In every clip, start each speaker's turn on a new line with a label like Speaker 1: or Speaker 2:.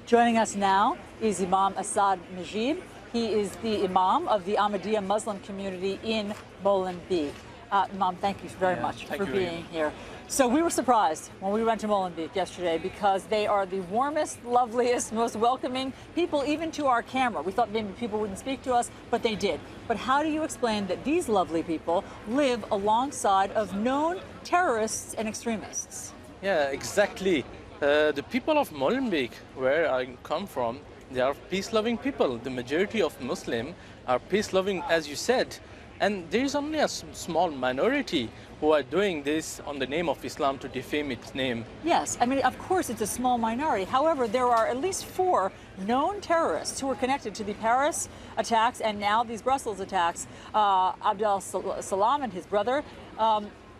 Speaker 1: Joining us now is Imam Asad Majid. He is the Imam of the Ahmadiyya Muslim community in Molenbeek. Imam, thank you very much for being here. So we were surprised when we went to Molenbeek yesterday because they are the warmest, loveliest, most welcoming people, even to our camera. We thought maybe people wouldn't speak to us, but they did. But how do you explain that these lovely people live alongside of known terrorists and extremists?
Speaker 2: Yeah, exactly. The people of Molenbeek, where I come from, they are peace-loving people. The majority of Muslims are peace-loving, as you said. And there is only a small minority who are doing this on the name of Islam to defame its name.
Speaker 1: Yes, I mean, of course it's a small minority. However, there are at least 4 known terrorists who are connected to the Paris attacks and now these Brussels attacks, Abdel Salam and his brother.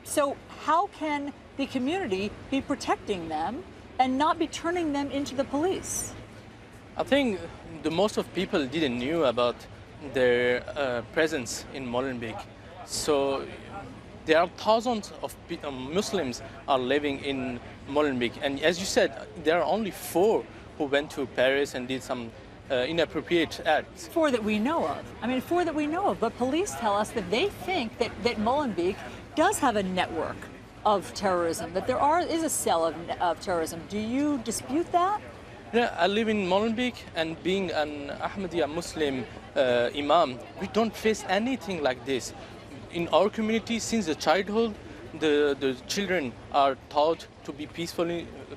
Speaker 1: So how can the community be protecting them and not be turning them into the police?
Speaker 2: I think the most of people didn't knew about their presence in Molenbeek. So there are thousands of Muslims are living in Molenbeek. And as you said, there are only 4 who went to Paris and did some inappropriate acts.
Speaker 1: 4 that we know of. I mean, 4 that we know of. But police tell us that they think that Molenbeek does have a network of terrorism, that there is a cell of terrorism. Do you dispute that?
Speaker 2: Yeah, I live in Molenbeek, and being an Ahmadiyya Muslim Imam, we don't face anything like this. In our community, since the childhood, the children are taught to be peaceful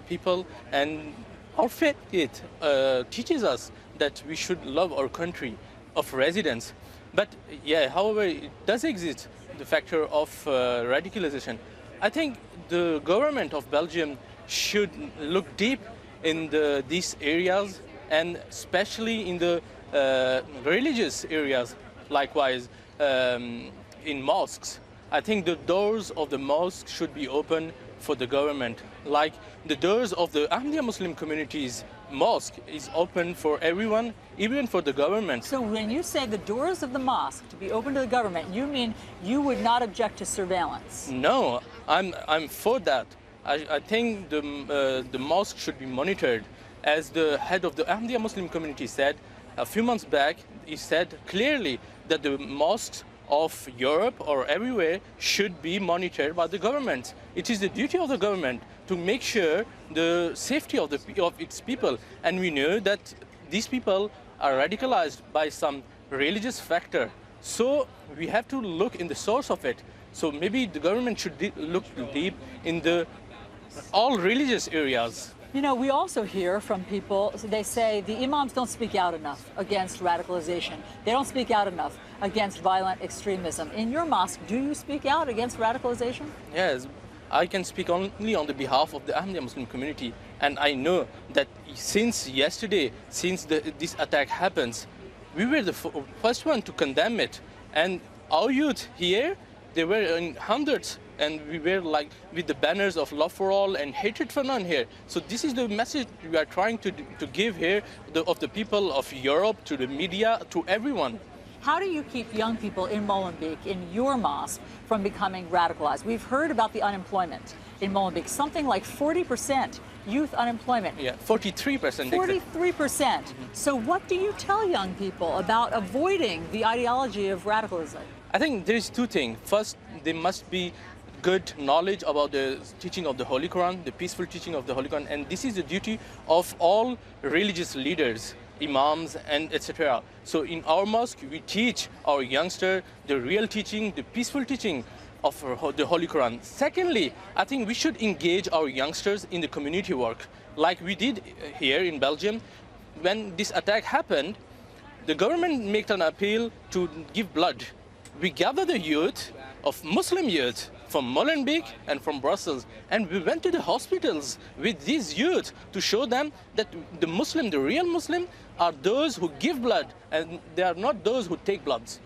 Speaker 2: people, and our faith teaches us that we should love our country of residence. But yeah, however, it does exist the factor of radicalization. I think the government of Belgium should look deep in these areas, and especially in the religious areas, likewise in mosques. I think the doors of the mosque should be open for the government, like the doors of the Ahmadiyya Muslim community's mosque is open for everyone, even for the government.
Speaker 1: So when you say the doors of the mosque to be open to the government, you mean you would not object to surveillance?
Speaker 2: No, I'm for that. I think the mosque should be monitored. As the head of the Ahmadiyya Muslim community said a few months back, he said clearly that the mosques of Europe or everywhere should be monitored by the government. It is the duty of the government to make sure the safety of its people. And we know that these people are radicalized by some religious factor. So we have to look in the source of it. So maybe the government should look deep in all religious areas.
Speaker 1: You know, we also hear from people, they say the imams don't speak out enough against radicalization. They don't speak out enough against violent extremism. In your mosque, do you speak out against radicalization?
Speaker 2: Yes, I can speak only on the behalf of the Ahmadiyya Muslim community. And I know that since yesterday, since this attack happens, we were the first one to condemn it. And our youth here, they were in hundreds, and we were like with the banners of love for all and hatred for none here. So this is the message we are trying to give here of the people of Europe, to the media, to everyone.
Speaker 1: How do you keep young people in Molenbeek, in your mosque, from becoming radicalized? We've heard about the unemployment in Molenbeek, something like 40% youth unemployment.
Speaker 2: Yeah, 43%.
Speaker 1: 43%. So what do you tell young people about avoiding the ideology of radicalism?
Speaker 2: I think there is 2 things. First, there must be good knowledge about the teaching of the Holy Quran, the peaceful teaching of the Holy Quran, and this is the duty of all religious leaders, imams, and etc. So in our mosque, we teach our youngsters the real teaching, the peaceful teaching of the Holy Quran. Secondly, I think we should engage our youngsters in the community work, like we did here in Belgium. When this attack happened, the government made an appeal to give blood. We gathered the youth of Muslim youth from Molenbeek and from Brussels, and we went to the hospitals with these youth to show them that the Muslim, the real Muslim, are those who give blood, and they are not those who take bloods.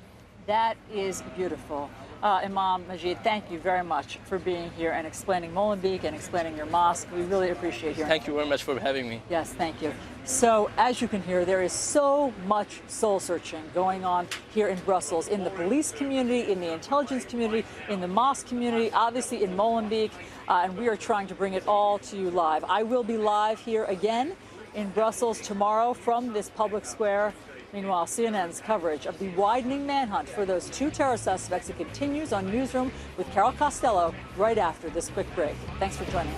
Speaker 1: That is beautiful. Imam Majid, thank you very much for being here and explaining Molenbeek and explaining your mosque. We really appreciate hearing.
Speaker 2: Thank you very much for having me.
Speaker 1: Yes, thank you. So, as you can hear, there is so much soul-searching going on here in Brussels, in the police community, in the intelligence community, in the mosque community, obviously in Molenbeek, and we are trying to bring it all to you live. I will be live here again in Brussels tomorrow from this public square. Meanwhile, CNN's coverage of the widening manhunt for those 2 terror suspects, it continues on Newsroom with Carol Costello right after this quick break. Thanks for joining us.